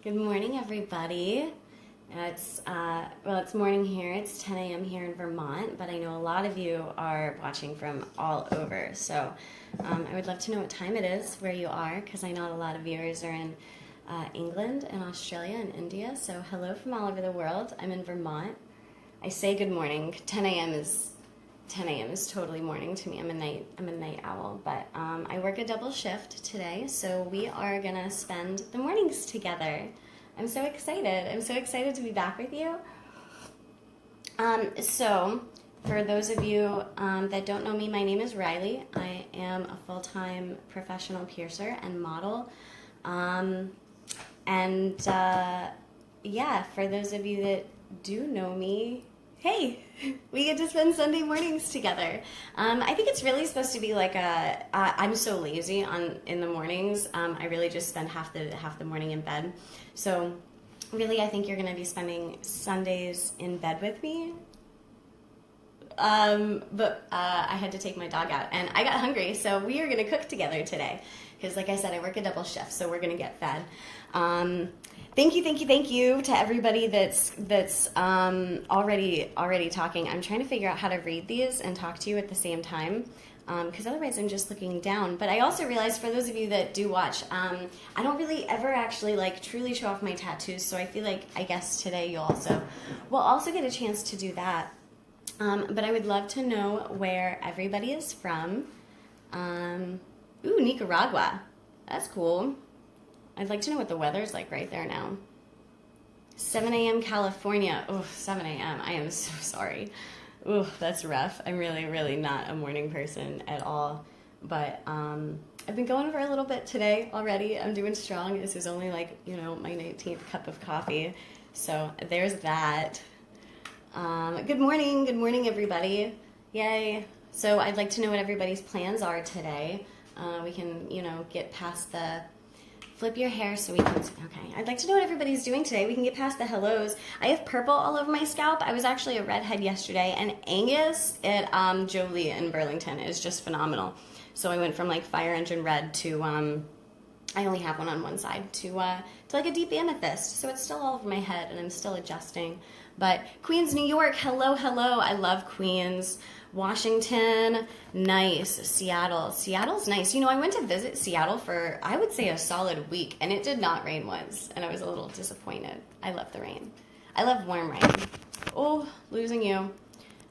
Good morning, everybody. It's morning here. It's 10 a.m. here in Vermont, but I know a lot of you are watching from all over. So I would love to know what time it is where you are, because I know a lot of viewers are in England and Australia and India. So hello from all over the world. I'm in Vermont. I say good morning. 10 a.m. is totally morning to me. I'm a night owl, but I work a double shift today, so we are gonna spend the mornings together. I'm so excited. I'm so excited to be back with you. So for those of you that don't know me, my name is Riley. I am a full-time professional piercer and model. Yeah, for those of you that do know me, hey, we get to spend Sunday mornings together. I think it's really supposed to be like I'm so lazy in the mornings. I really just spend half the morning in bed. So really, I think you're going to be spending Sundays in bed with me. But I had to take my dog out, and I got hungry, so we are going to cook together today. Because like I said, I work a double shift, so we're going to get fed. Thank you to everybody that's already talking. I'm trying to figure out how to read these and talk to you at the same time, because otherwise I'm just looking down. But I also realized, for those of you that do watch, I don't really ever actually truly show off my tattoos. So I feel like, I guess today will also get a chance to do that. But I would love to know where everybody is from. Ooh, Nicaragua. That's cool. I'd like to know what the weather's like right there now. 7 a.m. California. Oh, 7 a.m. I am so sorry. Ooh, that's rough. I'm really, really not a morning person at all. But I've been going for a little bit today already. I'm doing strong. This is only my 19th cup of coffee. So there's that. Good morning, everybody. Yay. So I'd like to know what everybody's plans are today. We can, get past the... Flip your hair so we can... Okay, I'd like to know what everybody's doing today. We can get past the hellos. I have purple all over my scalp. I was actually a redhead yesterday, and Angus at Jolie in Burlington is just phenomenal. So I went from fire engine red to... I only have one on one side, to like a deep amethyst. So it's still all over my head, and I'm still adjusting. But Queens, New York, hello. I love Queens. Washington, nice. Seattle's nice. I went to visit Seattle for, I would say, a solid week, and it did not rain once, and I was a little disappointed. I love the rain. I love warm rain. Oh, losing you.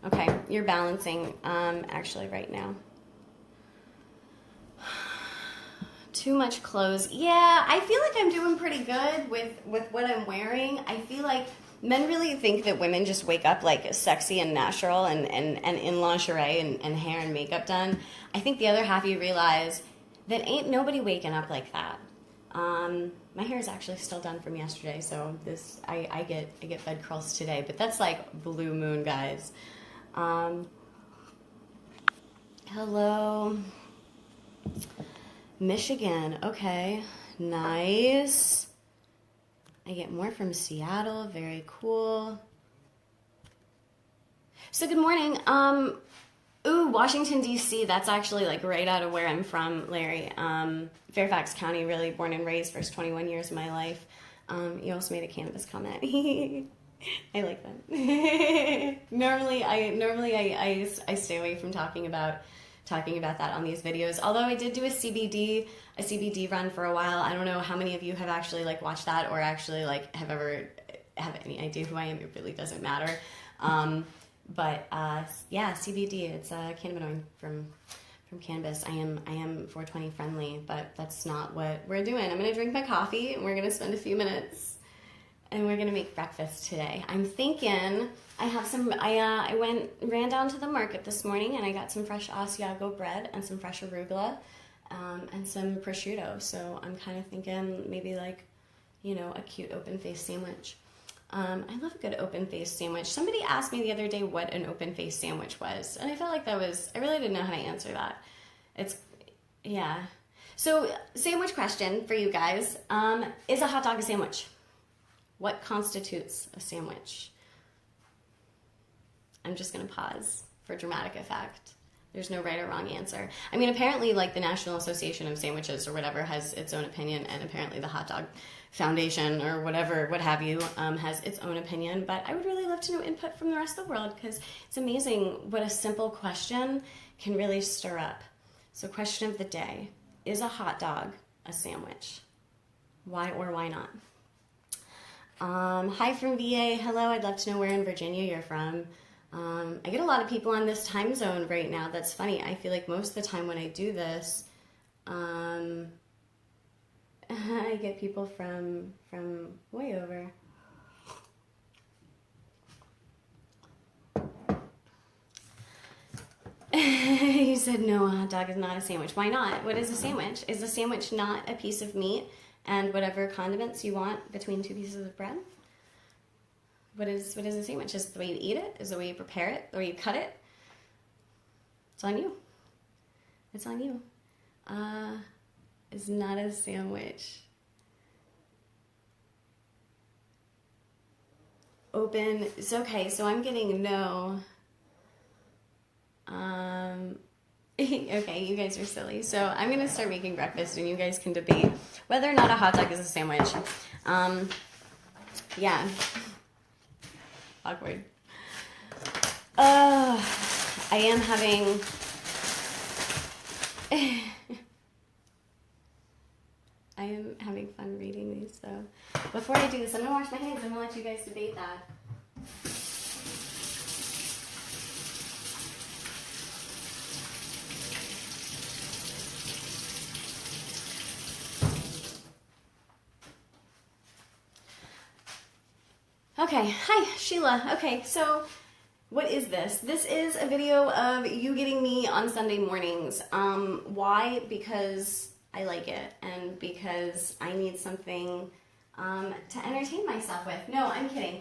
Okay, you're balancing, actually, right now. Too much clothes. Yeah, I feel like I'm doing pretty good with what I'm wearing. I feel like men really think that women just wake up sexy and natural and in lingerie and hair and makeup done. I think the other half, you realize that ain't nobody waking up like that. My hair is actually still done from yesterday, so I get bed curls today, but that's blue moon, guys. Hello. Michigan. Okay. Nice. I get more from Seattle. Very cool. So good morning. Washington, D.C. That's actually right out of where I'm from, Larry. Fairfax County, really born and raised, first 21 years of my life. You also made a cannabis comment. I like that. Normally I stay away from talking about that on these videos. Although I did do a CBD run for a while. I don't know how many of you have actually watched that, or actually have any idea who I am. It really doesn't matter. Yeah, CBD. It's a cannabinoid from cannabis. I am 420 friendly, but that's not what we're doing. I'm gonna drink my coffee, and we're gonna spend a few minutes, and we're gonna make breakfast today. I'm thinking I have some. I ran down to the market this morning, and I got some fresh Asiago bread and some fresh arugula, and some prosciutto. So I'm kind of thinking maybe a cute open-faced sandwich. I love a good open-faced sandwich. Somebody asked me the other day what an open-faced sandwich was, and I felt like I really didn't know how to answer that. Yeah. So sandwich question for you guys: is a hot dog a sandwich? What constitutes a sandwich? I'm just going to pause for dramatic effect. There's no right or wrong answer. I mean, apparently, like the National Association of Sandwiches or whatever has its own opinion, and apparently the Hot Dog Foundation or whatever, what have you, has its own opinion. But I would really love to know input from the rest of the world, because it's amazing what a simple question can really stir up. So, question of the day: is a hot dog a sandwich? Why or why not? Hi from VA. Hello. I'd love to know where in Virginia you're from. I get a lot of people on this time zone right now. That's funny. I feel like most of the time when I do this, I get people from way over. You said no, a hot dog is not a sandwich. Why not? What is a sandwich? Is a sandwich not a piece of meat and whatever condiments you want between two pieces of bread? What is a sandwich? Is it the way you eat it? Is it the way you prepare it? The way you cut it? It's on you. It's on you. It's not a sandwich. Open. It's okay. So I'm getting no. Okay, you guys are silly. So I'm going to start making breakfast and you guys can debate whether or not a hot dog is a sandwich. Yeah. Awkward. I am having... I am having fun reading these, so before I do this, I'm going to wash my hands. I'm going to let you guys debate that. Okay, hi, Sheila. Okay, so what is this? This is a video of you getting me on Sunday mornings. Why? Because I like it and because I need something to entertain myself with. No, I'm kidding.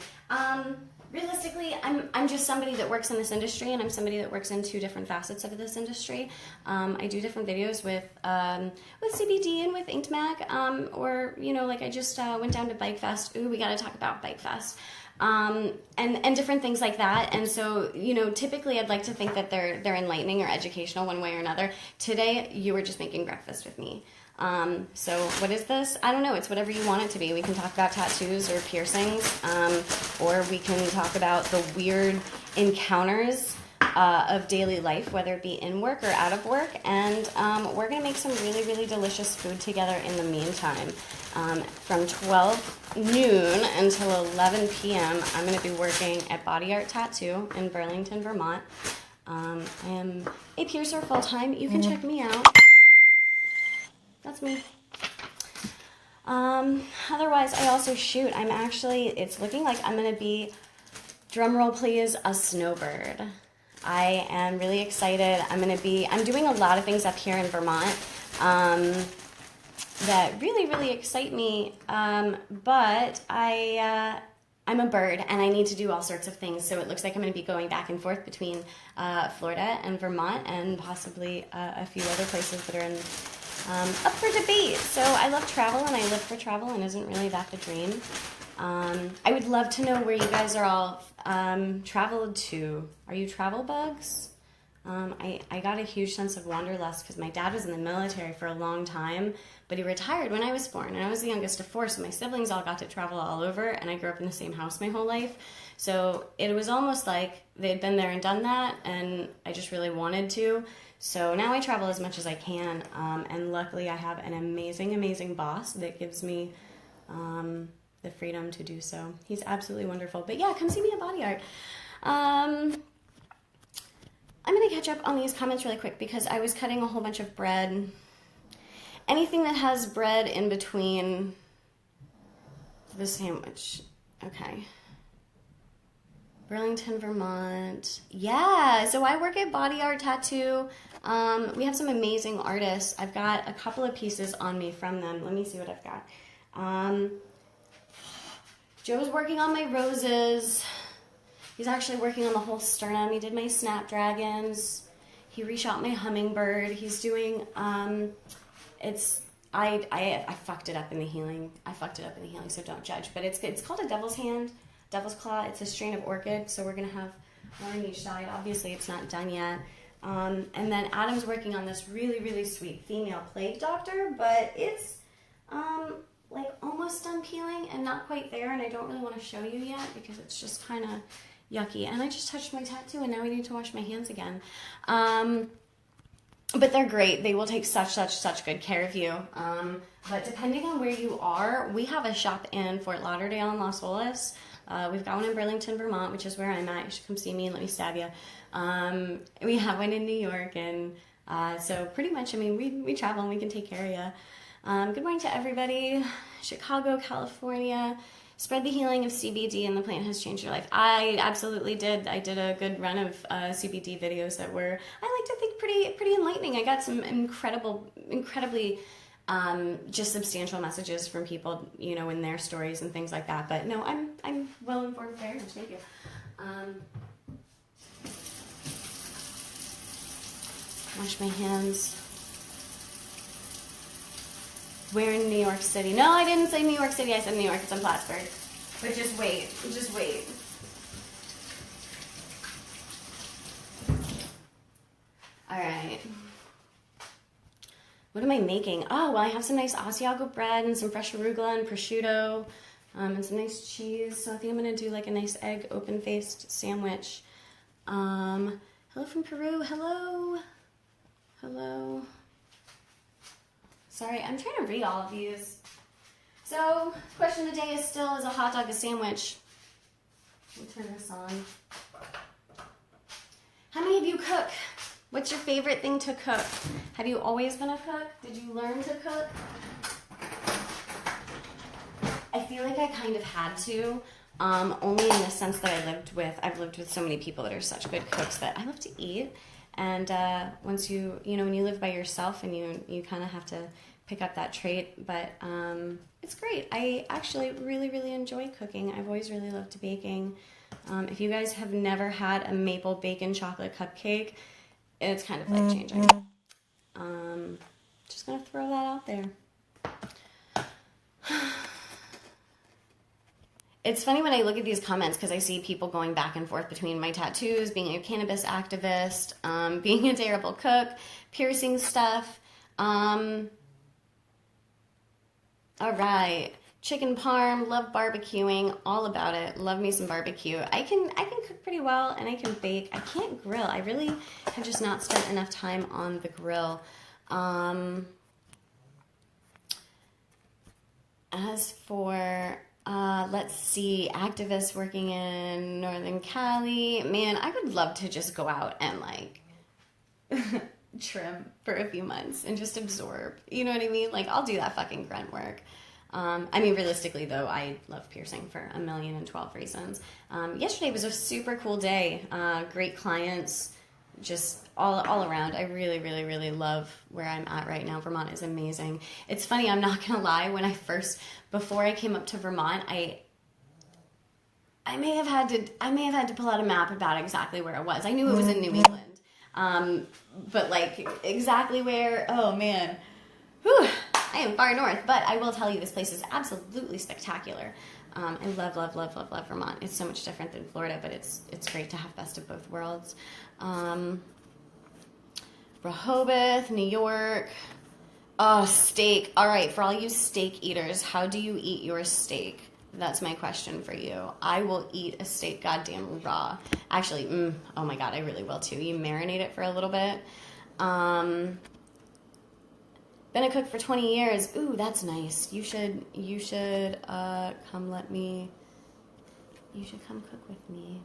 Realistically, I'm just somebody that works in this industry, and I'm somebody that works in two different facets of this industry. I do different videos with CBD and with InkedMag, or like I just went down to Bike Fest. Ooh, we got to talk about Bike Fest. And different things like that. And so, typically I'd like to think that they're enlightening or educational one way or another. Today, you were just making breakfast with me. So what is this? I don't know. It's whatever you want it to be. We can talk about tattoos or piercings, or we can talk about the weird encounters of daily life, whether it be in work or out of work. And we're going to make some really, really delicious food together in the meantime. From 12 noon until 11 p.m., I'm going to be working at Body Art Tattoo in Burlington, Vermont. I am a piercer full-time. You can check me out. That's me. Otherwise, I also shoot. It's looking like I'm going to be, drumroll please, a snowbird. I am really excited. I'm doing a lot of things up here in Vermont that really, really excite me. But I'm a bird and I need to do all sorts of things. So it looks like I'm going to be going back and forth between Florida and Vermont and possibly a few other places that are up for debate. So I love travel and I live for travel, and isn't really that the dream? I would love to know where you guys are all traveled to. Are you travel bugs? I got a huge sense of wanderlust because my dad was in the military for a long time, but he retired when I was born, and I was the youngest of four, so my siblings all got to travel all over, and I grew up in the same house my whole life. So it was almost like they'd been there and done that, and I just really wanted to. So now I travel as much as I can, and luckily I have an amazing, amazing boss that gives me the freedom to do so. He's absolutely wonderful. But yeah, come see me at Body Art. I'm going to catch up on these comments really quick because I was cutting a whole bunch of bread. Anything that has bread in between the sandwich. Okay. Burlington, Vermont. Yeah, so I work at Body Art Tattoo. We have some amazing artists. I've got a couple of pieces on me from them. Let me see what I've got. Joe's working on my roses. He's actually working on the whole sternum. He did my snapdragons. He reshot my hummingbird. He's doing, I fucked it up in the healing. So don't judge. But it's called a devil's hand, devil's claw. It's a strain of orchid, so we're going to have one on each side. Obviously, it's not done yet. And then Adam's working on this really, really sweet female plague doctor, but it's like almost done peeling and not quite there, and I don't really want to show you yet because it's just kind of yucky. And I just touched my tattoo, and now I need to wash my hands again. But they're great. They will take such good care of you. But depending on where you are, we have a shop in Fort Lauderdale and Las Olas. We've got one in Burlington, Vermont, which is where I'm at. You should come see me and let me stab you. We have one in New York, and so pretty much, I mean, we travel and we can take care of you. Good morning to everybody. Chicago, California. Spread the healing of CBD and the plant has changed your life. I absolutely did. I did a good run of CBD videos that were, I like to think, pretty enlightening. I got some incredibly just substantial messages from people, you know, in their stories and things like that. But no, I'm well informed. Very much. Thank you. Wash my hands. We're in New York City. No, I didn't say New York City. I said New York. It's in Plattsburgh. But just wait. Just wait. All right. What am I making? Oh, well, I have some nice Asiago bread and some fresh arugula and prosciutto and some nice cheese. So I think I'm going to do like a nice egg open-faced sandwich. Hello from Peru. Hello. Hello. Sorry, I'm trying to read all of these. So, question of the day is still, is a hot dog a sandwich? Let me turn this on. How many of you cook? What's your favorite thing to cook? Have you always been a cook? Did you learn to cook? I feel like I kind of had to, only in the sense that I've lived with so many people that are such good cooks that I love to eat. And once you know, when you live by yourself and you kind of have to pick up that trait, but it's great. I actually really enjoy cooking. I've always really loved baking. If you guys have never had a maple bacon chocolate cupcake, it's kind of life changing. Just gonna throw that out there. It's funny when I look at these comments because I see people going back and forth between my tattoos, being a cannabis activist, being a terrible cook, piercing stuff. All right. Chicken parm, love barbecuing, all about it. Love me some barbecue. I can cook pretty well and I can bake. I can't grill. I really have just not spent enough time on the grill. As for let's see, activists working in Northern Cali. Man, I would love to just go out and like trim for a few months and just absorb. You know what I mean? Like, I'll do that fucking grunt work. I mean, realistically though, I love piercing for 1,012 reasons. Yesterday was a super cool day. Great clients, just all around. I really love where I'm at right now. Vermont is amazing. It's funny, I'm not gonna lie, before I came up to Vermont, I may have had to pull out a map about exactly where it was. I knew it was in New England. But like exactly where, oh man. Whew, I am far north, but I will tell you this place is absolutely spectacular. I love Vermont. It's so much different than Florida, but it's great to have best of both worlds. Rehoboth, New York. Oh, steak. All right, for all you steak eaters, how do you eat your steak? That's my question for you. I will eat a steak goddamn raw. Actually, oh my God, I really will too. You marinate it for a little bit. Been a cook for 20 years. Ooh, that's nice. You should come cook with me.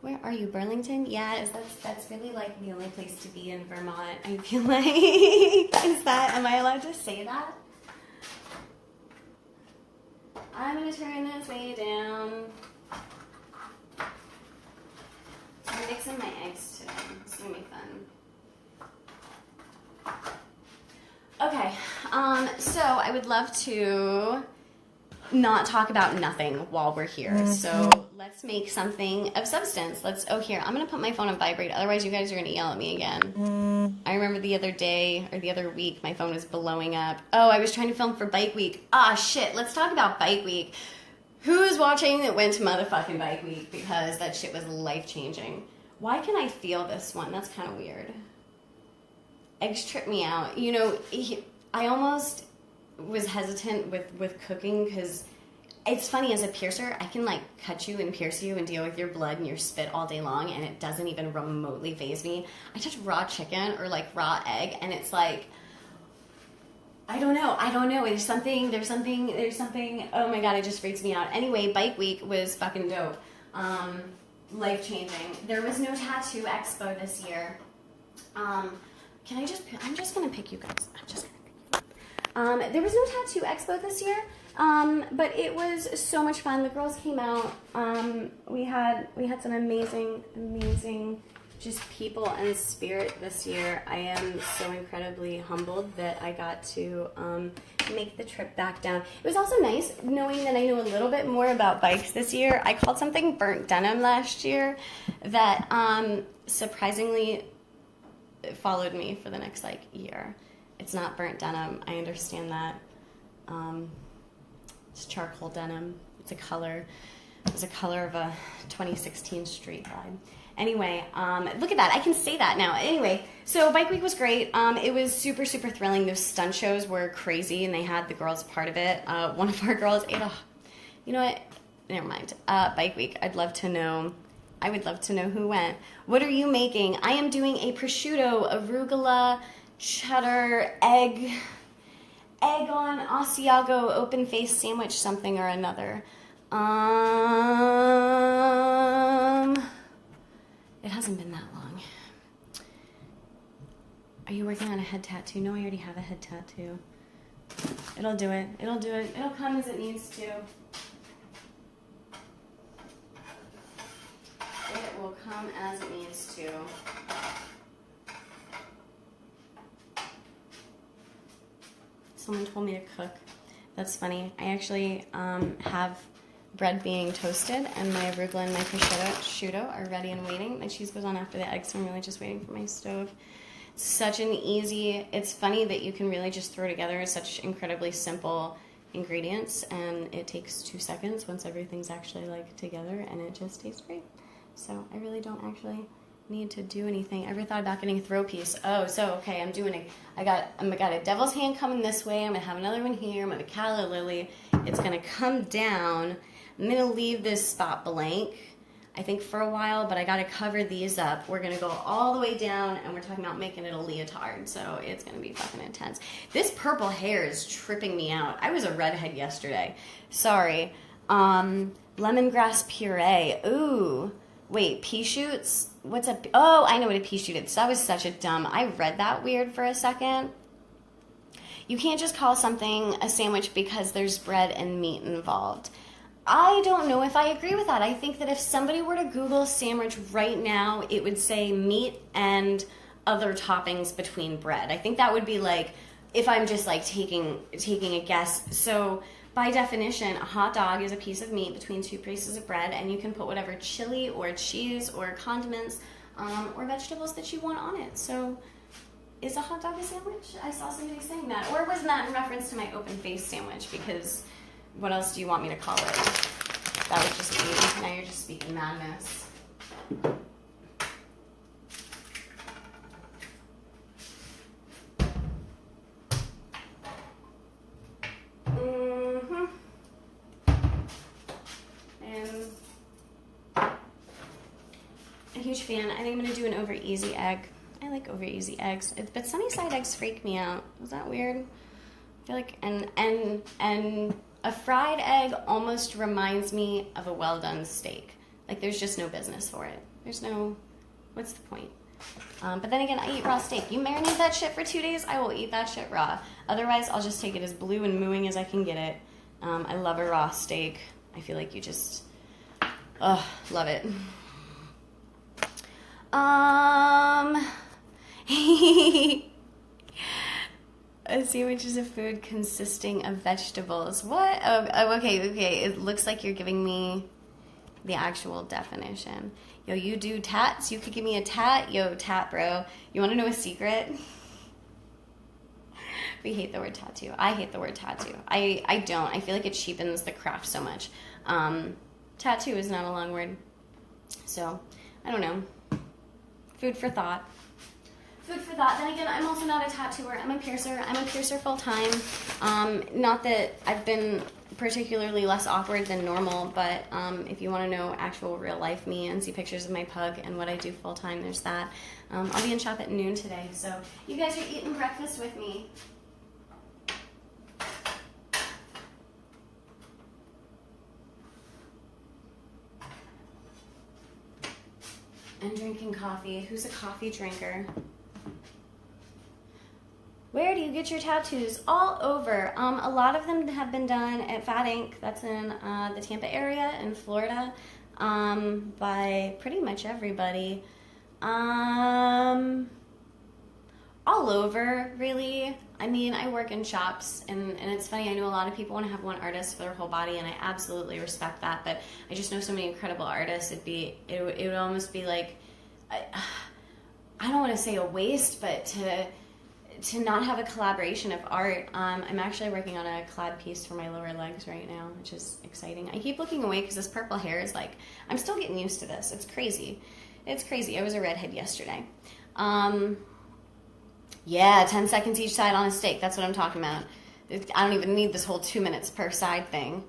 Where are you, Burlington? Yeah, that's really like the only place to be in Vermont. I feel like, am I allowed to say that? I'm gonna turn this way down. I'm mixing my eggs today. It's gonna be fun. Okay, so I would love to not talk about nothing while we're here. So let's make something of substance. Here, I'm gonna put my phone on vibrate, otherwise you guys are gonna yell at me again. I remember the other day, or the other week, my phone was blowing up. Oh, I was trying to film for Bike Week. Ah, shit, let's talk about Bike Week. Who's watching that went to motherfucking Bike Week because that shit was life-changing? Why can I feel this one? That's kind of weird. Eggs trip me out. You know, I almost was hesitant with cooking because it's funny, as a piercer, I can like cut you and pierce you and deal with your blood and your spit all day long, and it doesn't even remotely faze me. I touch raw chicken or like raw egg, and it's like, I don't know. There's something. Oh my God, it just freaks me out. Anyway, Bike Week was fucking dope. Life changing. There was no tattoo expo this year. I'm just gonna pick you guys. There was no tattoo expo this year. But it was so much fun. The girls came out. We had some amazing just people and spirit this year. I am so incredibly humbled that I got to make the trip back down. It was also nice knowing that I know a little bit more about bikes this year. I called something burnt denim last year that surprisingly followed me for the next like year. It's not burnt denim. I understand that. It's charcoal denim. It's a color of a 2016 street vibe. Anyway, look at that. I can say that now. Anyway, so Bike Week was great. It was super, super thrilling. Those stunt shows were crazy, and they had the girls part of it. One of our girls ate you know what? Never mind. Bike Week. I would love to know who went. What are you making? I am doing a prosciutto, arugula, cheddar, egg on Asiago open face sandwich something or another. It hasn't been that long. Are you working on a head tattoo? No, I already have a head tattoo. It'll do it. It'll come as it needs to. It will come as it needs to. Someone told me to cook. That's funny. I actually have bread being toasted, and my arugula and my prosciutto are ready and waiting. My cheese goes on after the eggs, so I'm really just waiting for my stove. It's funny that you can really just throw together such incredibly simple ingredients, and it takes 2 seconds once everything's actually like together, and it just tastes great. So I really don't actually need to do anything. Ever thought about getting a throw piece? Oh, so okay, I got a devil's hand coming this way. I'm gonna have another one here. I'm gonna have a calla lily. It's gonna come down. I'm gonna leave this spot blank, I think, for a while, but I gotta cover these up. We're gonna go all the way down, and we're talking about making it a leotard, so it's gonna be fucking intense. This purple hair is tripping me out. I was a redhead yesterday. Sorry. Lemongrass puree. Ooh. Wait, pea shoots? What's a... Oh, I know what a pea shoot is. That was such a dumb... I read that weird for a second. You can't just call something a sandwich because there's bread and meat involved. I don't know if I agree with that. I think that if somebody were to Google sandwich right now, it would say meat and other toppings between bread. I think that would be like, if I'm just like taking a guess. So... by definition, a hot dog is a piece of meat between 2 pieces of bread, and you can put whatever chili or cheese or condiments or vegetables that you want on it. So is a hot dog a sandwich? I saw somebody saying that. Or was that in reference to my open face sandwich? Because what else do you want me to call it? That would just be, now you're just speaking madness. Huge fan. I think I'm gonna do an over easy egg. I like over easy eggs, but sunny side eggs freak me out. Is that weird? I feel like and a fried egg almost reminds me of a well done steak. Like there's just no business for it. There's no. What's the point? But then again, I eat raw steak. You marinate that shit for 2 days, I will eat that shit raw. Otherwise, I'll just take it as blue and mooing as I can get it. I love a raw steak. I feel like you just, love it. A sandwich is a food consisting of vegetables. What? Oh, okay. It looks like you're giving me the actual definition. Yo, you do tats? You could give me a tat? Yo, tat, bro. You want to know a secret? We hate the word tattoo. I hate the word tattoo. I don't. I feel like it cheapens the craft so much. Tattoo is not a long word. So, I don't know. Food for thought. Food for thought. Then again, I'm also not a tattooer. I'm a piercer. I'm a piercer full time. Not that I've been particularly less awkward than normal, but if you want to know actual real life me and see pictures of my pug and what I do full time, there's that. I'll be in shop at noon today, so you guys are eating breakfast with me. And drinking coffee. Who's a coffee drinker? Where do you get your tattoos? All over. A lot of them have been done at Fat Ink. That's in the Tampa area in Florida, by pretty much everybody. All over, really. I mean, I work in shops, and it's funny, I know a lot of people want to have one artist for their whole body, and I absolutely respect that, but I just know so many incredible artists, it would almost be like, I don't want to say a waste, but to not have a collaboration of art. I'm actually working on a collab piece for my lower legs right now, which is exciting. I keep looking away because this purple hair is like, I'm still getting used to this. It's crazy. It's crazy. I was a redhead yesterday. Yeah, 10 seconds each side on a steak. That's what I'm talking about. I don't even need this whole 2 minutes per side thing.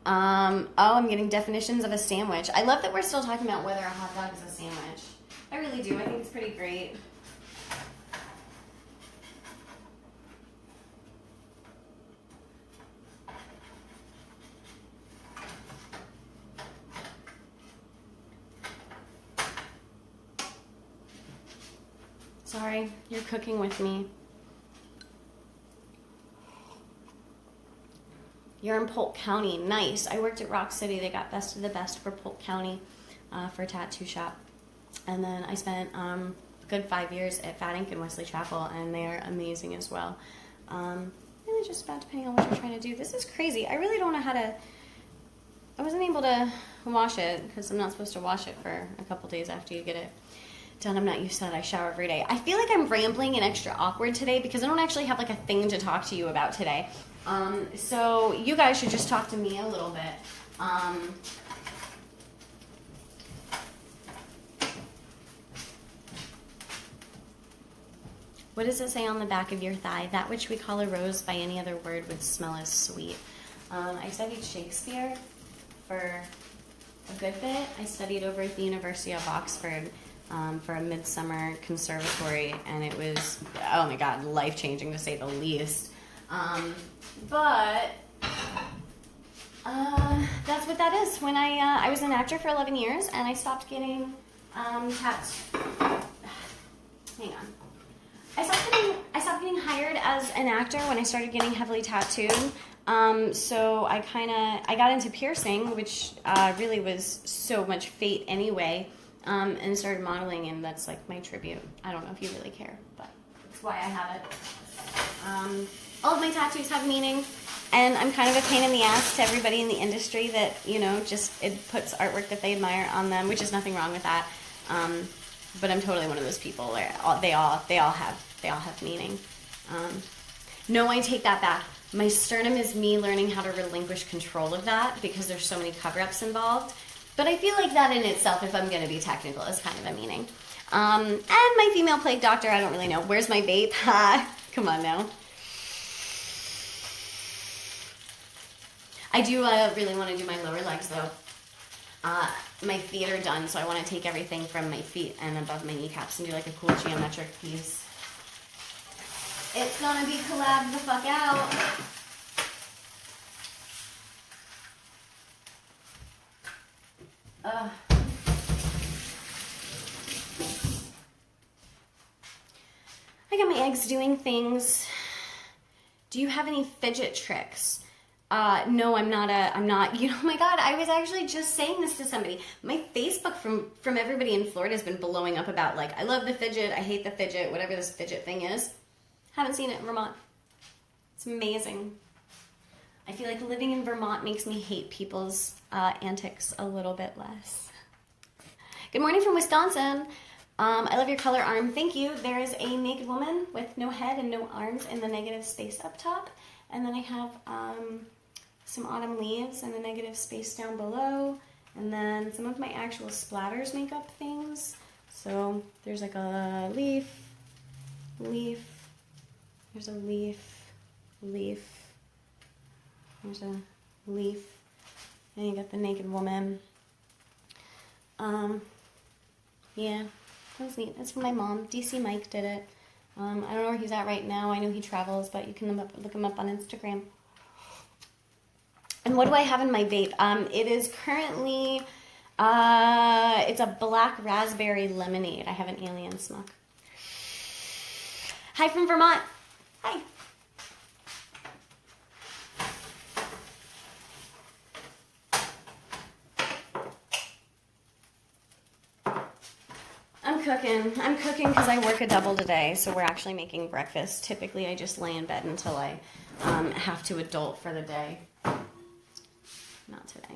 I'm getting definitions of a sandwich. I love that we're still talking about whether a hot dog is a sandwich. I really do. I think it's pretty great. Sorry, you're cooking with me. You're in Polk County. Nice. I worked at Rock City. They got best of the best for Polk County for a tattoo shop. And then I spent a good 5 years at Fat Ink in Wesley Chapel, and they're amazing as well. Really just about depending on what you're trying to do. This is crazy. I really don't know how to... I wasn't able to wash it because I'm not supposed to wash it for a couple days after you get it done. I'm not used to that. I shower every day. I feel like I'm rambling and extra awkward today because I don't actually have like a thing to talk to you about today. So you guys should just talk to me a little bit. What does it say on the back of your thigh? That which we call a rose by any other word would smell as sweet. I studied Shakespeare for a good bit. I studied over at the University of Oxford for a midsummer conservatory, and it was, oh my God, life-changing to say the least. But that's what that is. When I was an actor for 11 years, and I stopped getting tats. Hang on. I stopped getting hired as an actor when I started getting heavily tattooed. So I got into piercing, which really was so much fate anyway, and started modeling, and that's like my tribute. I don't know if you really care, but that's why I have it. All of my tattoos have meaning, and I'm kind of a pain in the ass to everybody in the industry that, you know, just it puts artwork that they admire on them, which is nothing wrong with that. But I'm totally one of those people where they all have meaning. No, I take that back. My sternum is me learning how to relinquish control of that because there's so many cover-ups involved. But I feel like that in itself, if I'm going to be technical, is kind of a meaning. And my female plague doctor, I don't really know. Where's my vape? Come on now. I do really want to do my lower legs, though. My feet are done, so I want to take everything from my feet and above my kneecaps and do like a cool geometric piece. It's gonna be collab the fuck out. I got my eggs doing things. Do you have any fidget tricks? No, I'm not, you know, oh my God, I was actually just saying this to somebody. My Facebook from everybody in Florida has been blowing up about, like, I love the fidget, I hate the fidget, whatever this fidget thing is. Haven't seen it in Vermont. It's amazing. I feel like living in Vermont makes me hate people's antics a little bit less. Good morning from Wisconsin. I love your color arm. Thank you. There is a naked woman with no head and no arms in the negative space up top. And then I have some autumn leaves in the negative space down below. And then some of my actual splatters make up things. So there's like a leaf, there's a leaf, there's a leaf, and you got the naked woman. Yeah, that was neat. That's from my mom. DC Mike did it. I don't know where he's at right now. I know he travels, but you can look him up on Instagram. And what do I have in my vape? It is currently, it's a black raspberry lemonade. I have an alien smoke. Hi from Vermont. Hi. I'm cooking because I work a double today, so we're actually making breakfast. Typically, I just lay in bed until I have to adult for the day. Not today.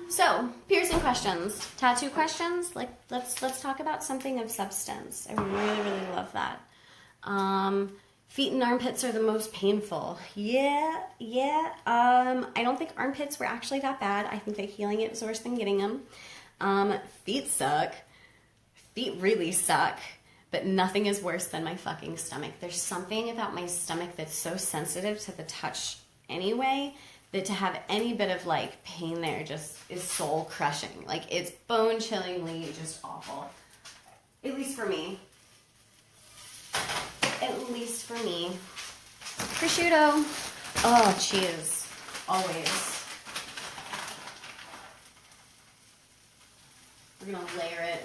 So, piercing questions, tattoo questions. Like, let's talk about something of substance. I really love that. Feet and armpits are the most painful. Yeah. I don't think armpits were actually that bad. I think that healing it was worse than getting them. Feet suck. Feet really suck. But nothing is worse than my fucking stomach. There's something about my stomach that's so sensitive to the touch anyway, that to have any bit of like pain there just is soul crushing. Like, it's bone chillingly just awful. At least for me. At least for me. Prosciutto. Oh, cheese. Always. We're gonna layer it.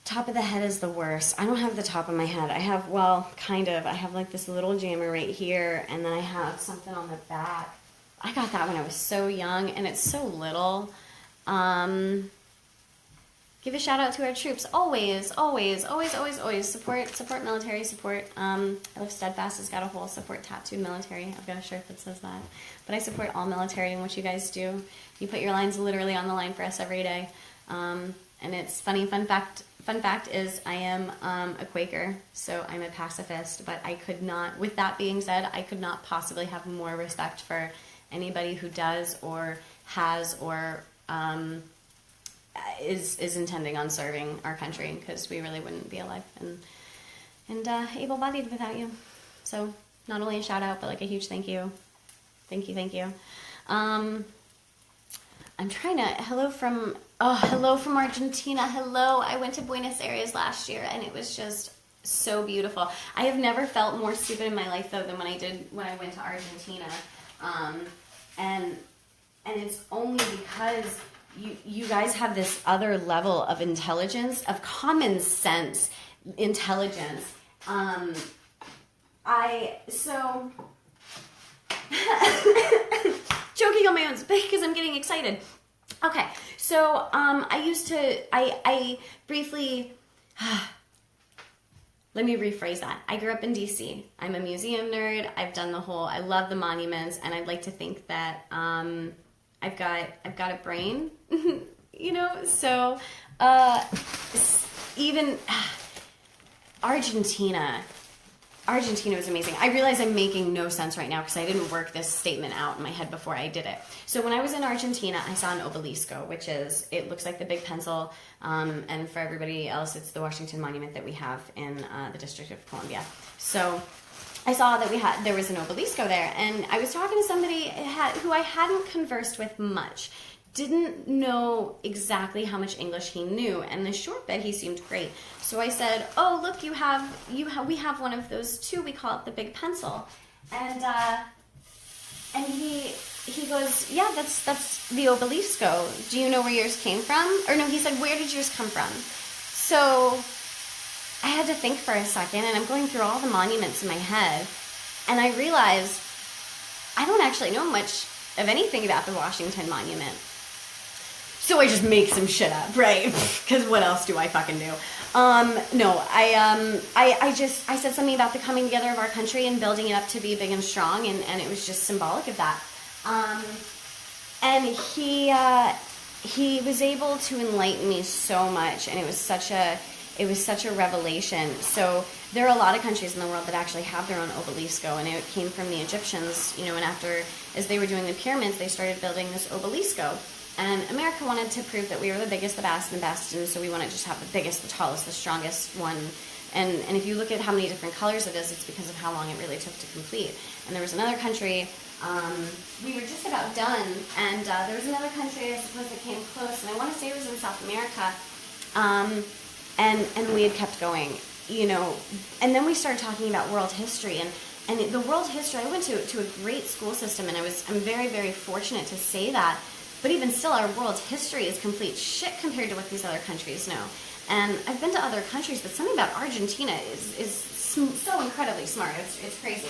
Top of the head is the worst. I don't have the top of my head. I have, well, kind of. I have like this little jammer right here, and then I have something on the back. I got that when I was so young, and it's so little. Give a shout out to our troops. Always. Support military, support. I love Steadfast has got a whole support tattooed military. I've got a shirt that says that. But I support all military and what you guys do. You put your lines literally on the line for us every day. And it's funny, fun fact is I am a Quaker, so I'm a pacifist, but I could not, with that being said, I could not possibly have more respect for anybody who does or has or is intending on serving our country, because we really wouldn't be alive and able-bodied without you. So not only a shout out, but like a huge thank you. Thank you. I'm trying to, hello from Argentina. Hello. I went to Buenos Aires last year and it was just so beautiful. I have never felt more stupid in my life though than when I went to Argentina. And it's only because you guys have this other level of intelligence, of common sense intelligence. Joking on my own because I'm getting excited. Okay, so I briefly, let me rephrase that. I grew up in DC. I'm a museum nerd. I love the monuments, and I'd like to think that I've got a brain, you know. So even Argentina was amazing. I realize I'm making no sense right now because I didn't work this statement out in my head before I did it. So when I was in Argentina, I saw an obelisco, it looks like the big pencil, and for everybody else, it's the Washington Monument that we have in the District of Columbia. So I saw that there was an obelisco there, and I was talking to somebody who I hadn't conversed with much. Didn't know exactly how much English he knew, and the short bit he seemed great. So I said, "Oh, look, we have one of those too. We call it the big pencil." And he goes, "Yeah, that's the obelisco. Do you know where yours came from?" Or no, he said, "Where did yours come from?" So I had to think for a second, and I'm going through all the monuments in my head, and I realized I don't actually know much of anything about the Washington Monument. So I just make some shit up, right? Because what else do I fucking do? No, I said something about the coming together of our country and building it up to be big and strong, and it was just symbolic of that. And he was able to enlighten me so much, and it was such a revelation. So there are a lot of countries in the world that actually have their own obelisco, and it came from the Egyptians, you know, and as they were doing the pyramids, they started building this obelisco. And America wanted to prove that we were the biggest, the best, and the best, and so we want to just have the biggest, the tallest, the strongest one. And if you look at how many different colors it is, it's because of how long it really took to complete. And there was another country, we were just about done, and there was another country, I suppose, that came close, and I want to say it was in South America, and we had kept going, you know. And then we started talking about world history, and the world history, I went to a great school system, and I'm very, very fortunate to say that. But even still, our world history is complete shit compared to what these other countries know. And I've been to other countries, but something about Argentina is so incredibly smart. It's crazy.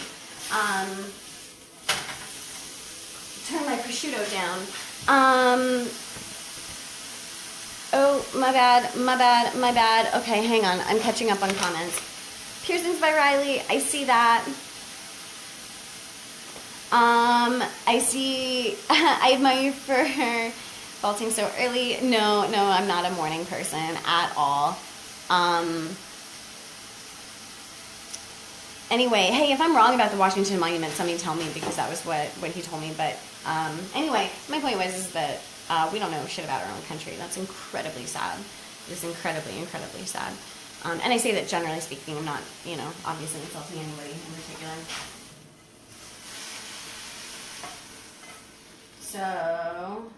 Turn my prosciutto down. Oh, my bad. Okay, hang on. I'm catching up on comments. Piercings by Riley. I see that. I see, I admire you for vaulting so early. No, I'm not a morning person at all. Anyway, hey, if I'm wrong about the Washington Monument, somebody tell me, because that was what he told me. But anyway, my point was that we don't know shit about our own country. That's incredibly sad. It's incredibly, incredibly sad. And I say that generally speaking. I'm not, you know, obviously insulting anybody in particular. So,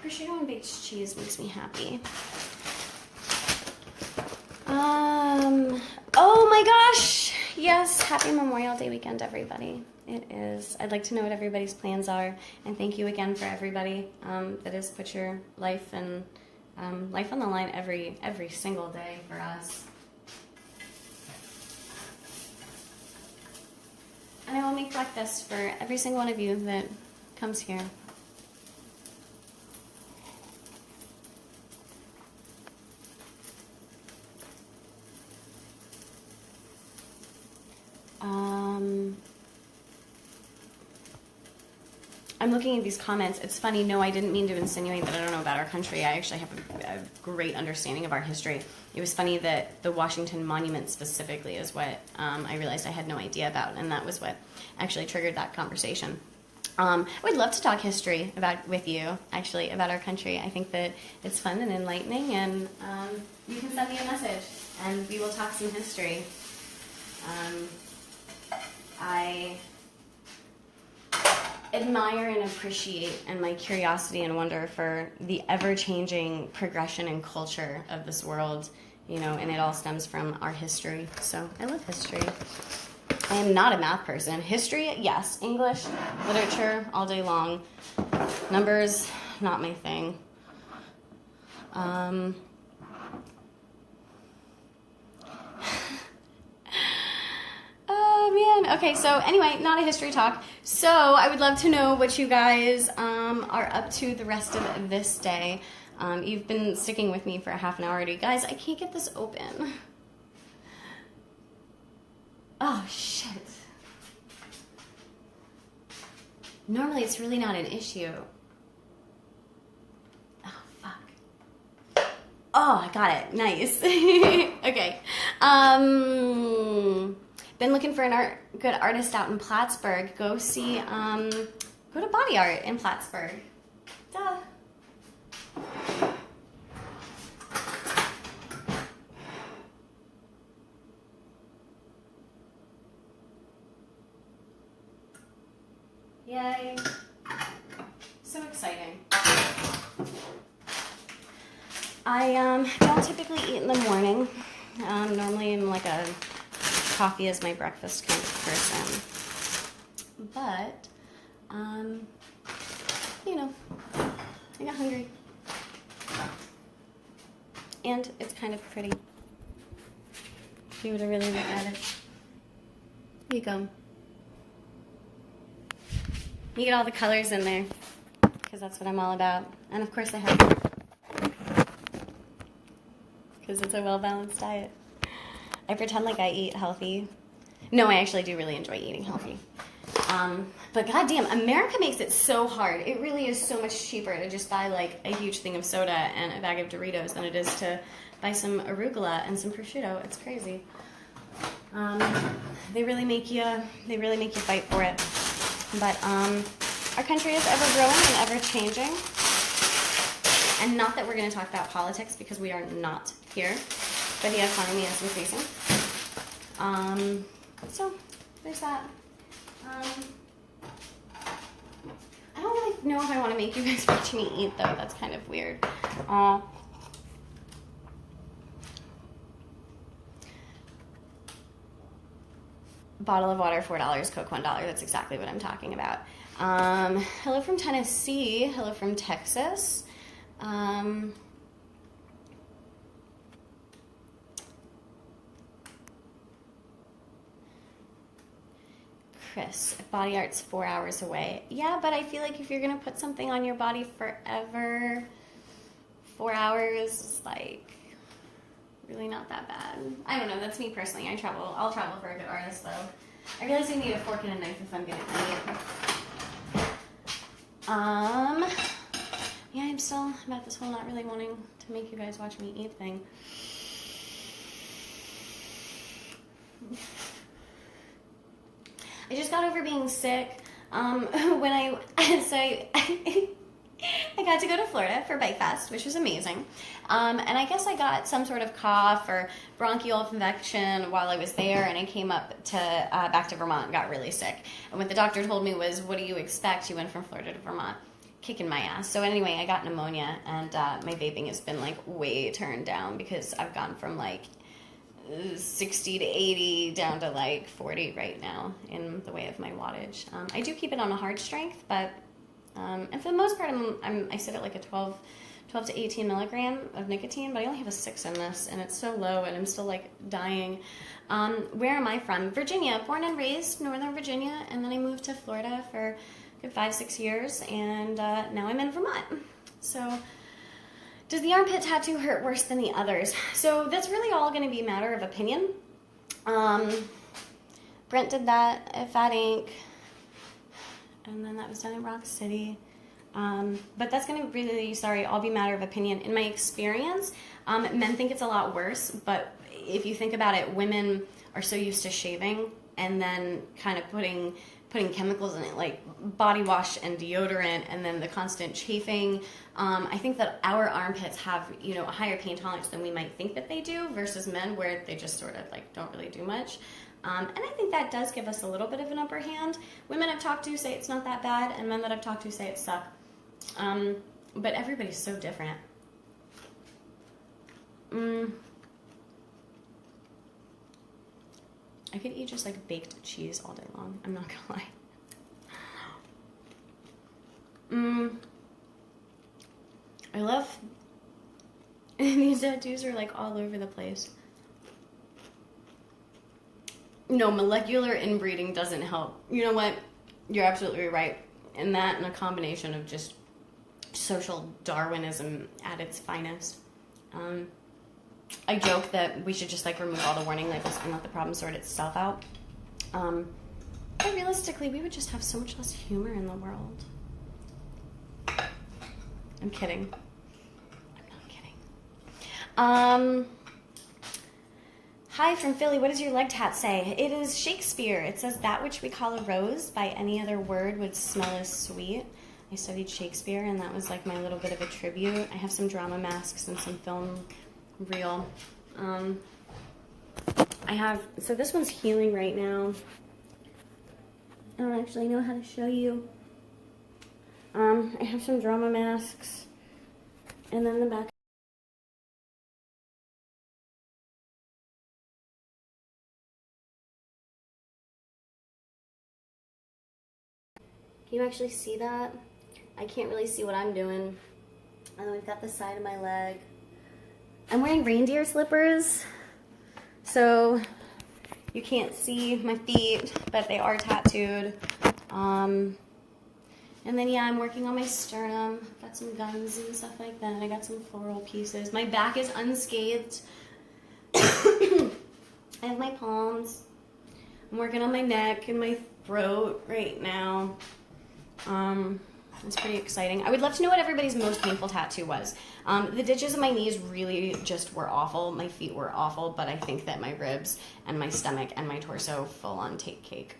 prosciutto and baked cheese makes me happy. Oh my gosh! Yes, happy Memorial Day weekend, everybody. It is. I'd like to know what everybody's plans are, and thank you again for everybody that has put your life and life on the line every single day for us. And I will make breakfast for every single one of you that comes here. I'm looking at these comments. It's funny. No, I didn't mean to insinuate that I don't know about our country. I actually have a great understanding of our history. It was funny that the Washington Monument specifically is what I realized I had no idea about, and that was what actually triggered that conversation. I would love to talk history with you, actually, about our country. I think that it's fun and enlightening, and you can send me a message, and we will talk some history. I admire and appreciate, and my curiosity and wonder for the ever-changing progression and culture of this world, you know, and it all stems from our history. So I love history. I am not a math person. History, yes. English, literature, all day long. Numbers, not my thing. Oh, man. Okay, so anyway, not a history talk. So I would love to know what you guys are up to the rest of this day. You've been sticking with me for a half an hour already. Guys, I can't get this open. Oh, shit. Normally, it's really not an issue. Oh, fuck. Oh, I got it. Nice. Okay. Been looking for a good artist out in Plattsburgh. Go see, go to Body Art in Plattsburgh. Duh. Yay. So exciting. I don't typically eat in the morning. Normally I'm like a coffee is my breakfast kind of person. But, you know, I got hungry. And it's kind of pretty. If you were to really look at it. Here you go. You get all the colors in there, because that's what I'm all about. And of course I have, because it's a well-balanced diet. I pretend like I eat healthy. No, I actually do really enjoy eating healthy. But goddamn, America makes it so hard. It really is so much cheaper to just buy like a huge thing of soda and a bag of Doritos than it is to buy some arugula and some prosciutto. It's crazy. They really make you fight for it. But our country is ever growing and ever changing. And not that we're going to talk about politics because we are not here, but the economy is increasing. So there's that. I don't really know if I want to make you guys watch me eat though. That's kind of weird. Bottle of water, $4, Coke, $1. That's exactly what I'm talking about. Hello from Tennessee. Hello from Texas. Chris, Body Art's 4 hours away. Yeah, but I feel like if you're going to put something on your body forever, 4 hours is like really not that bad. I don't know. That's me personally. I'll travel for a good artist, though. I realize I need a fork and a knife if I'm going to eat. Yeah, I'm still about this whole not really wanting to make you guys watch me eat thing. I just got over being sick. I got to go to Florida for Bike Fest, which was amazing. And I guess I got some sort of cough or bronchial infection while I was there, and I came up to back to Vermont and got really sick. And what the doctor told me was, what do you expect? You went from Florida to Vermont. Kicking my ass. So anyway, I got pneumonia, and my vaping has been like way turned down because I've gone from like 60 to 80 down to like 40 right now in the way of my wattage. I do keep it on a hard strength, but and for the most part, I sit at like a 12 to 18 milligram of nicotine, but I only have a 6 in this, and it's so low, and I'm still like dying. Where am I from? Virginia, born and raised Northern Virginia, and then I moved to Florida for 5-6 years, and now I'm in Vermont. So does the armpit tattoo hurt worse than the others? So that's really all going to be a matter of opinion. Brent did that at Fat Ink, and then that was done in Rock City. But that's going to really, all be a matter of opinion. In my experience, men think it's a lot worse, but if you think about it, women are so used to shaving and then kind of putting chemicals in it, like body wash and deodorant, and then the constant chafing. I think that our armpits have, a higher pain tolerance than we might think that they do versus men, where they just sort of like don't really do much. And I think that does give us a little bit of an upper hand. Women I've talked to say it's not that bad, and men that I've talked to say it sucks. But everybody's so different. I could eat just like baked cheese all day long. I'm not gonna lie. I love these tattoos are like all over the place. No, molecular inbreeding doesn't help. You know what? You're absolutely right. And that and a combination of just social Darwinism at its finest. I joke that we should just like remove all the warning labels and let the problem sort itself out. But realistically, we would just have so much less humor in the world. I'm kidding. I'm not kidding. Hi from Philly. What does your leg tat say? It is Shakespeare. It says, that which we call a rose by any other word would smell as sweet. I studied Shakespeare, and that was like my little bit of a tribute. I have some drama masks and some film reel. So this one's healing right now. I don't actually know how to show you. I have some drama masks, and then the back. Can you actually see that? I can't really see what I'm doing. And then we've got the side of my leg. I'm wearing reindeer slippers, so you can't see my feet, but they are tattooed. And then, yeah, I'm working on my sternum. I've got some guns and stuff like that. I got some floral pieces. My back is unscathed. I have my palms. I'm working on my neck and my throat right now. It's pretty exciting. I would love to know what everybody's most painful tattoo was. The ditches of my knees really just were awful. My feet were awful, but I think that my ribs and my stomach and my torso full on take cake.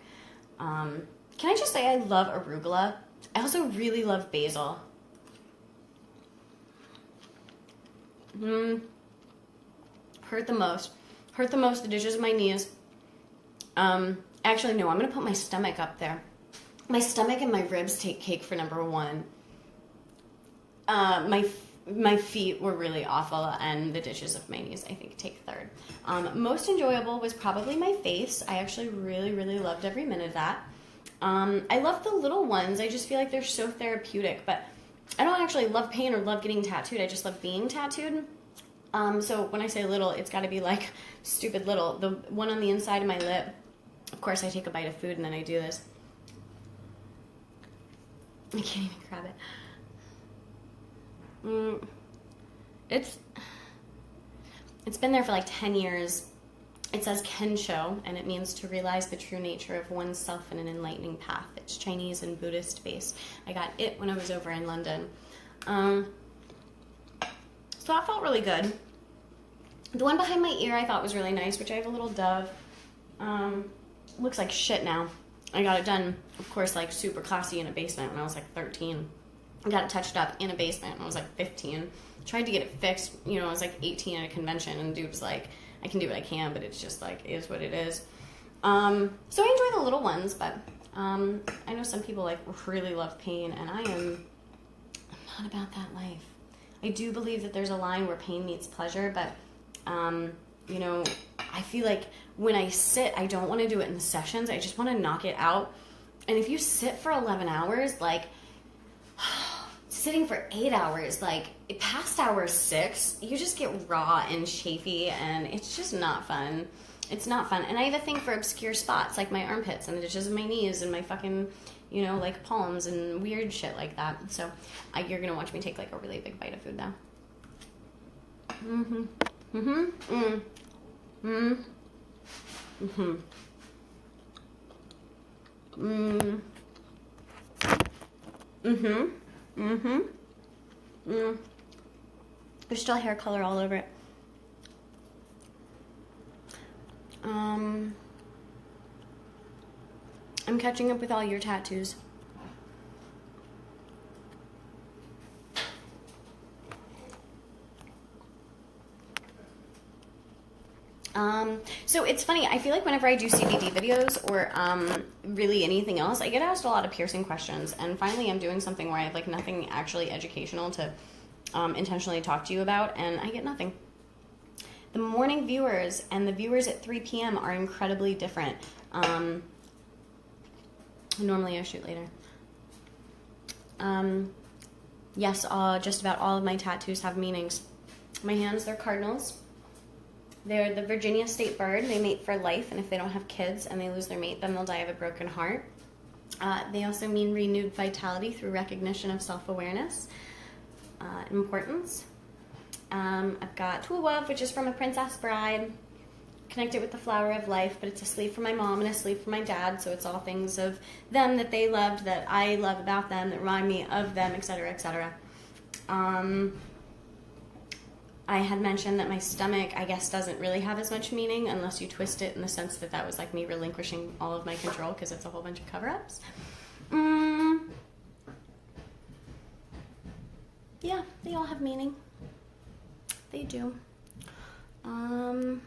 Can I just say I love arugula? I also really love basil. Hurt the most. Hurt the most, the ditches of my knees. Actually, no, I'm going to put my stomach up there. My stomach and my ribs take cake for number one. My feet were really awful, and the ditches of my knees, I think, take third. Most enjoyable was probably my face. I actually really, really loved every minute of that. I love the little ones. I just feel like they're so therapeutic, but I don't actually love pain or love getting tattooed. I just love being tattooed. So when I say little, it's got to be like stupid little. The one on the inside of my lip, of course, I take a bite of food and then I do this. I can't even grab it. It's been there for like 10 years. It says Kensho, and it means to realize the true nature of oneself in an enlightening path. It's Chinese and Buddhist based. I got it when I was over in London. So that felt really good. The one behind my ear I thought was really nice, which I have a little dove. Looks like shit now. I got it done, of course, like super classy in a basement when I was like 13. I got it touched up in a basement when I was like 15. Tried to get it fixed, you know, I was like 18 at a convention, and the dude was like, I can do what I can, but it's just like, it is what it is. So I enjoy the little ones, but I know some people like really love pain, and I'm not about that life. I do believe that there's a line where pain meets pleasure, but you know, I feel like when I sit, I don't want to do it in the sessions. I just want to knock it out. And if you sit for 11 hours, like sitting for 8 hours, like past hour 6, you just get raw and chafy, and it's just not fun. It's not fun. And I have a thing for obscure spots, like my armpits and the ditches of my knees and my fucking, you know, like palms and weird shit like that. So you're going to watch me take like a really big bite of food now. There's still hair color all over it. I'm catching up with all your tattoos. So it's funny, I feel like whenever I do CBD videos or really anything else, I get asked a lot of piercing questions, and finally I'm doing something where I have like nothing actually educational to intentionally talk to you about, and I get nothing. The morning viewers and the viewers at 3 p.m. are incredibly different. Normally I shoot later. Yes, just about all of my tattoos have meanings. My hands, they're cardinals. They're the Virginia state bird. They mate for life, and if they don't have kids and they lose their mate, then they'll die of a broken heart. They also mean renewed vitality through recognition of self-awareness, importance. I've got Tulwov, which is from A Princess Bride, connected with the flower of life, but it's a sleeve for my mom and a sleeve for my dad, so it's all things of them that they loved, that I love about them, that remind me of them, etc., etc. I had mentioned that my stomach, I guess, doesn't really have as much meaning unless you twist it in the sense that that was like me relinquishing all of my control because it's a whole bunch of cover-ups. Yeah, they all have meaning. They do. I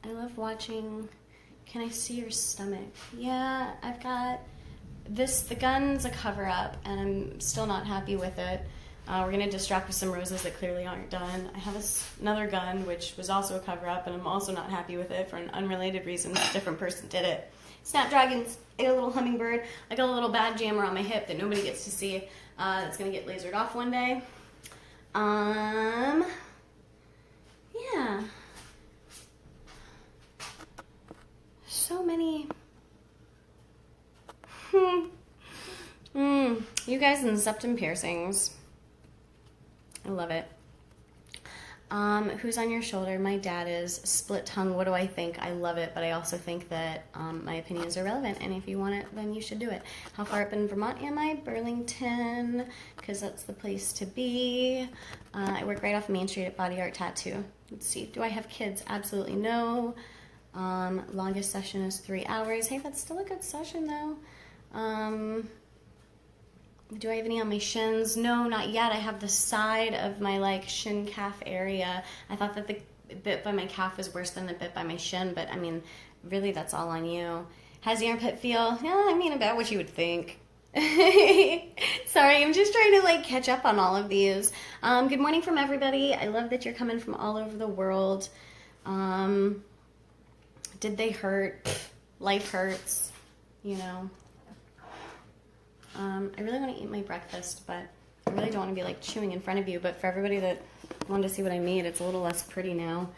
love watching. Can I see your stomach? Yeah, I've got this. The gun's a cover-up, and I'm still not happy with it. We're going to distract with some roses that clearly aren't done. I have another gun, which was also a cover-up, and I'm also not happy with it for an unrelated reason. A different person did it. Snapdragons. I got a little hummingbird. I got a little bad jammer on my hip that nobody gets to see. It's going to get lasered off one day. Yeah. So many. You guys and septum piercings. I love it. Who's on your shoulder? My dad is. Split tongue. What do I think? I love it, but I also think that my opinions are relevant, and if you want it, then you should do it. How far up in Vermont am I? Burlington, because that's the place to be. I work right off Main Street at Body Art Tattoo. Let's see. Do I have kids? Absolutely no. Longest session is 3 hours. Hey, that's still a good session, though. Do I have any on my shins? No, not yet. I have the side of my like shin calf area. I thought that the bit by my calf was worse than the bit by my shin, but I mean, really that's all on you. How's the armpit feel? Yeah, I mean, about what you would think. Sorry, I'm just trying to like catch up on all of these. Good morning from everybody. I love that you're coming from all over the world. Did they hurt? Life hurts, you know. I really want to eat my breakfast, but I really don't want to be like chewing in front of you. But for everybody that wanted to see what I made, it's a little less pretty now.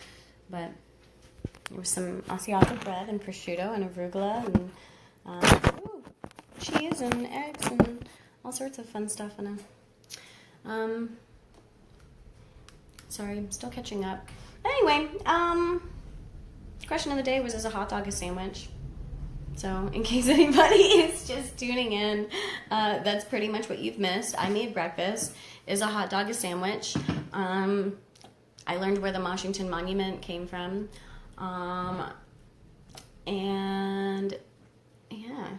But there was some Asiago bread and prosciutto and arugula and cheese and eggs and all sorts of fun stuff in it. Sorry, I'm still catching up. But anyway, question of the day was, is a hot dog a sandwich? So in case anybody is just tuning in, that's pretty much what you've missed. I made breakfast. Is a hot dog a sandwich? I learned where the Washington Monument came from. And yeah.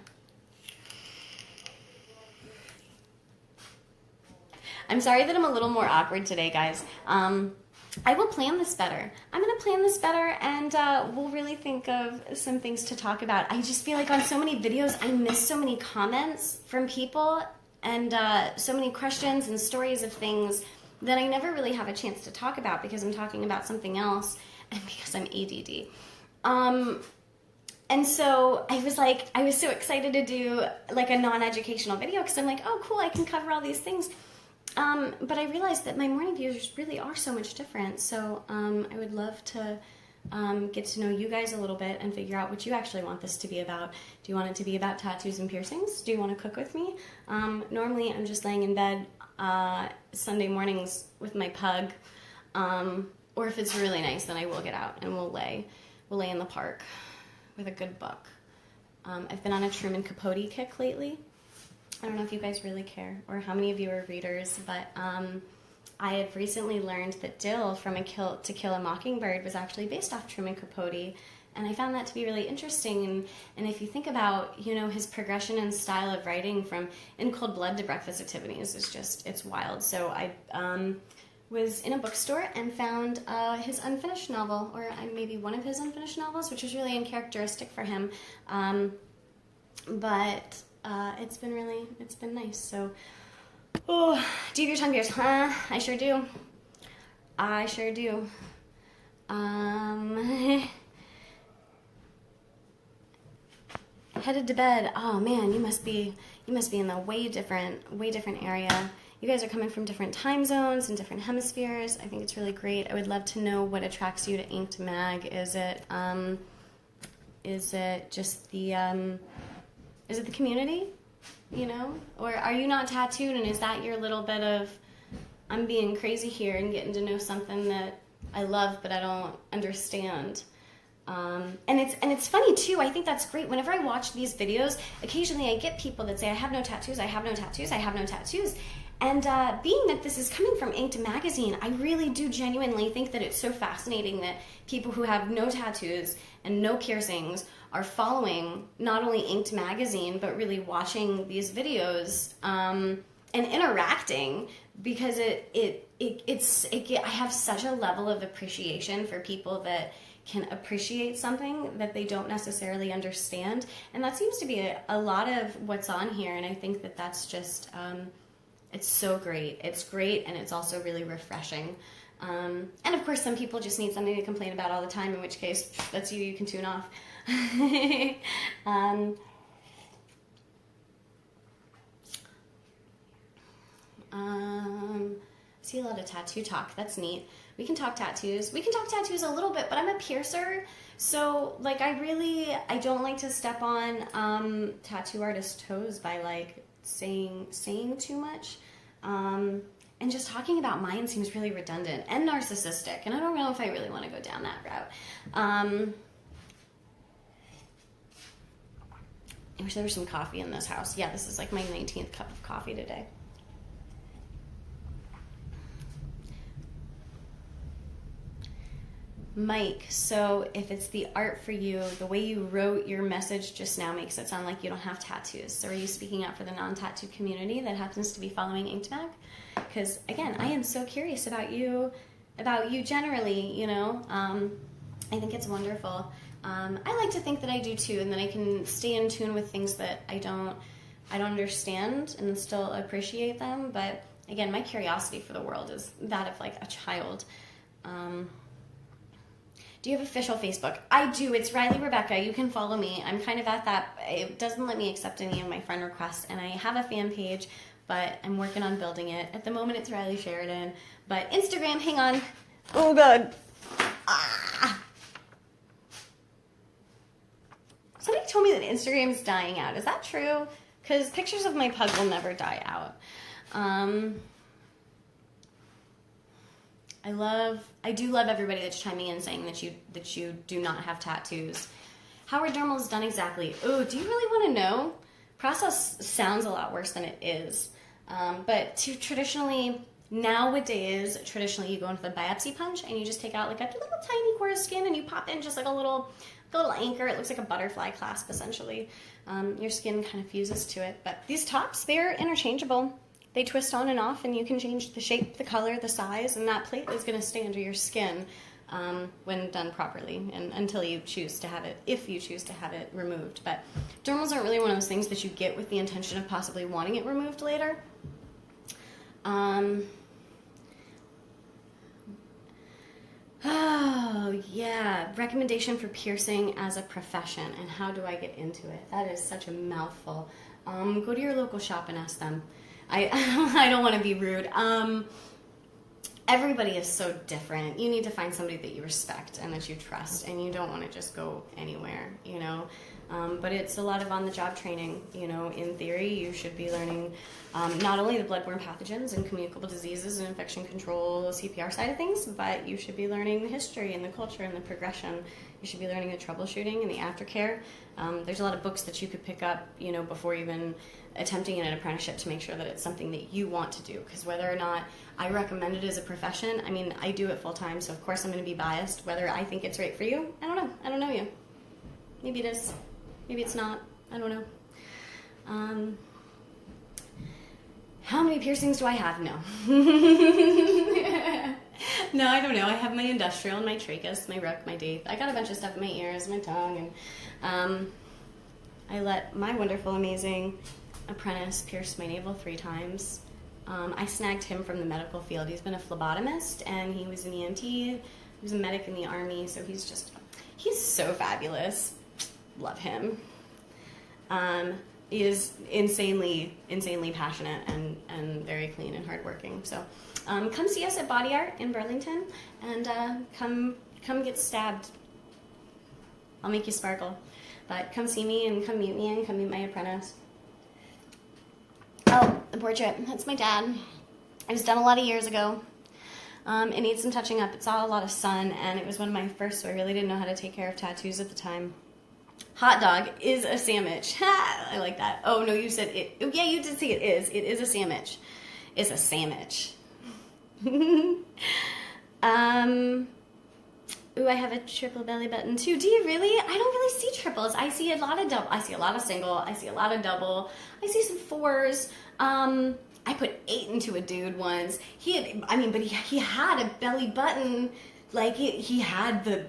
I'm sorry that I'm a little more awkward today, guys. I will plan this better. I'm going to plan this better, and we'll really think of some things to talk about. I just feel like on so many videos, I miss so many comments from people and so many questions and stories of things that I never really have a chance to talk about because I'm talking about something else and because I'm ADD. And so I was so excited to do like a non-educational video because I'm like, oh, cool, I can cover all these things. But I realized that my morning viewers really are so much different. So I would love to get to know you guys a little bit and figure out what you actually want this to be about. Do you want it to be about tattoos and piercings? Do you want to cook with me? Normally I'm just laying in bed Sunday mornings with my pug. Or if it's really nice, then I will get out and we'll lay in the park with a good book. I've been on a Truman Capote kick lately. I don't know if you guys really care or how many of you are readers, but I have recently learned that Dill from To Kill a Mockingbird was actually based off Truman Capote, and I found that to be really interesting. And if you think about, you know, his progression and style of writing from In Cold Blood to Breakfast at Tiffany's is just, it's wild. So I was in a bookstore and found his unfinished novel, or maybe one of his unfinished novels, which was really uncharacteristic for him. But it's been nice. So, oh, do you have your tongue pierced? Huh? I sure do. Headed to bed. Oh man, you must be in the way different area. You guys are coming from different time zones and different hemispheres. I think it's really great. I would love to know what attracts you to Inked Mag. Is it just the is it the community, you know? Or are you not tattooed and is that your little bit of, I'm being crazy here and getting to know something that I love but I don't understand? And it's funny too, I think that's great. Whenever I watch these videos, occasionally I get people that say, I have no tattoos, I have no tattoos, I have no tattoos. And being that this is coming from Inked Magazine, I really do genuinely think that it's so fascinating that people who have no tattoos and no piercings are following not only Inked Magazine, but really watching these videos and interacting, because I have such a level of appreciation for people that can appreciate something that they don't necessarily understand. And that seems to be a lot of what's on here, and I think that that's just... it's so great. It's great, and it's also really refreshing. And of course, some people just need something to complain about all the time, in which case, that's you can tune off. See a lot of tattoo talk. That's neat. We can talk tattoos. We can talk tattoos a little bit, but I'm a piercer, so like I don't like to step on tattoo artists' toes by like saying too much. And And just talking about mine seems really redundant and narcissistic, and I don't know if I really want to go down that route. I wish there was some coffee in this house. Yeah, this is like my 19th cup of coffee today. Mike, so if it's the art for you, the way you wrote your message just now makes it sound like you don't have tattoos. So are you speaking out for the non-tattoo community that happens to be following Inked-Mac? Because again, I am so curious about you generally, you know. I think it's wonderful. I like to think that I do too, and that I can stay in tune with things that I don't understand and still appreciate them. But again, my curiosity for the world is that of like a child. Do you have official Facebook? I do. It's Riley Rebecca. You can follow me. I'm kind of at that. It doesn't let me accept any of my friend requests, and I have a fan page, but I'm working on building it. At the moment, it's Riley Sheridan. But Instagram, hang on. Oh, God. Ah. Somebody told me that Instagram is dying out. Is that true? Because pictures of my pug will never die out. I do love everybody that's chiming in saying that you do not have tattoos. How are dermals done exactly? Oh, do you really want to know? Process sounds a lot worse than it is. But nowadays, traditionally you go into the biopsy punch and you just take out like a little tiny core of skin and you pop in just like a little anchor. It looks like a butterfly clasp essentially. Your skin kind of fuses to it. But these tops, they're interchangeable. They twist on and off, and you can change the shape, the color, the size, and that plate is going to stay under your skin when done properly, and until you choose to have it, if you choose to have it removed. But dermals aren't really one of those things that you get with the intention of possibly wanting it removed later. Oh, yeah. Recommendation for piercing as a profession, and how do I get into it? That is such a mouthful. Go to your local shop and ask them. I don't want to be rude. Everybody is so different. You need to find somebody that you respect and that you trust, and you don't want to just go anywhere, you know. But it's a lot of on-the-job training. You know, in theory, you should be learning not only the bloodborne pathogens and communicable diseases and infection control, CPR side of things, but you should be learning the history and the culture and the progression. You should be learning the troubleshooting and the aftercare. There's a lot of books that you could pick up, you know, before even attempting an apprenticeship to make sure that it's something that you want to do. Because whether or not I recommend it as a profession, I mean, I do it full time, so of course I'm going to be biased. Whether I think it's right for you, I don't know. I don't know you. Maybe it is. Maybe it's not. I don't know. How many piercings do I have? No. No, I don't know. I have my industrial and my trachea, my rook, my dape. I got a bunch of stuff in my ears, my tongue, and I let my wonderful, amazing apprentice pierce my navel 3 times. I snagged him from the medical field. He's been a phlebotomist, and he was an EMT. He was a medic in the Army, so he's so fabulous. Love him. He is insanely passionate and very clean and hardworking. So come see us at Body Art in Burlington, and come get stabbed. I'll make you sparkle. But come see me and come meet me and come meet my apprentice. Oh, the portrait. That's my dad. It was done a lot of years ago. It needs some touching up. It saw a lot of sun, and it was one of my first, so I really didn't know how to take care of tattoos at the time. Hot dog is a sandwich. I like that. Oh, no, you said it. Oh, yeah, you did say it is. It is a sandwich. It's a sandwich. Ooh, I have a triple belly button too. Do you really? I don't really see triples. I see a lot of double. I see a lot of single. I see a lot of double. I see some 4s. I put 8 into a dude once. He had a belly button. Like he had the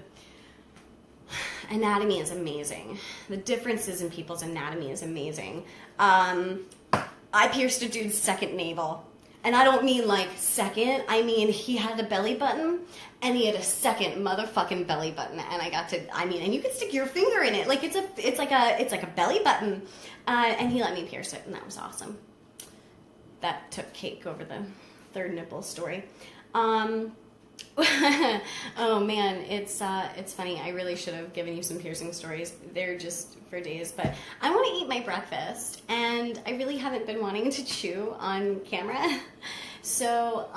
anatomy is amazing. The differences in people's anatomy is amazing. I pierced a dude's second navel. And I don't mean like second, I mean he had a belly button and he had a second motherfucking belly button, and and you could stick your finger in it. Like it's like a belly button. And he let me pierce it, and that was awesome. That took cake over the third nipple story. Oh man, it's funny. I really should have given you some piercing stories. They're just for days, but I want to eat my breakfast, and I really haven't been wanting to chew on camera. So,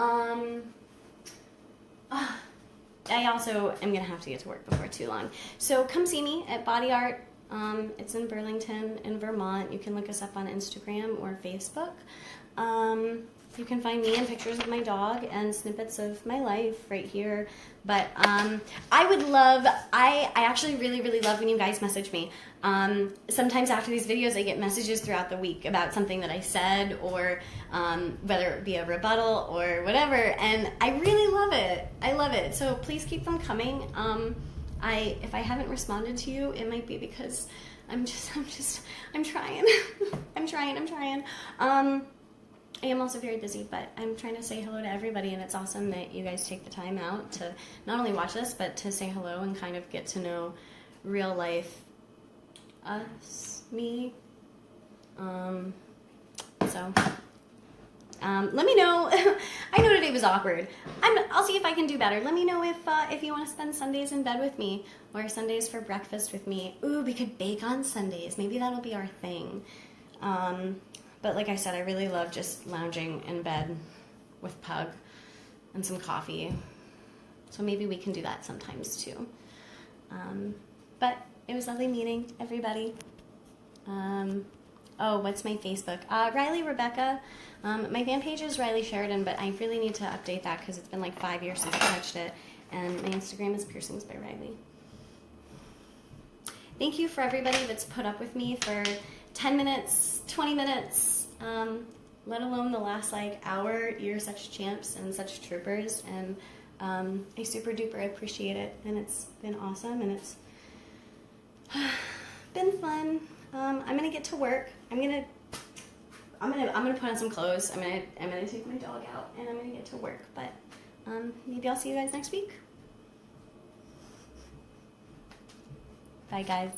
I also am going to have to get to work before too long. So come see me at Body Art. It's in Burlington in Vermont. You can look us up on Instagram or Facebook. You can find me and pictures of my dog and snippets of my life right here. But I would love, I actually really, really love when you guys message me. Sometimes after these videos, I get messages throughout the week about something that I said, or whether it be a rebuttal or whatever, and I really love it. I love it. So please keep them coming. If I haven't responded to you, it might be because I'm trying. I'm trying. I am also very busy, but I'm trying to say hello to everybody, and it's awesome that you guys take the time out to not only watch this, but to say hello and kind of get to know real life us, me. Let me know. I know today was awkward. I'll see if I can do better. Let me know if you want to spend Sundays in bed with me, or Sundays for breakfast with me. Ooh, we could bake on Sundays. Maybe that'll be our thing. But like I said, I really love just lounging in bed with Pug and some coffee. So maybe we can do that sometimes too. But it was lovely meeting everybody. Oh, what's my Facebook? Riley Rebecca. My fan page is Riley Sheridan, but I really need to update that because it's been like 5 years since I touched it. And my Instagram is Piercings by Riley. Thank you for everybody that's put up with me for 10 minutes, 20 minutes, let alone the last like hour. You're such champs and such troopers, and I super duper appreciate it, and it's been awesome, and it's been fun. I'm gonna get to work. I'm gonna put on some clothes. I'm gonna take my dog out, and I'm gonna get to work. But maybe I'll see you guys next week. Bye, guys.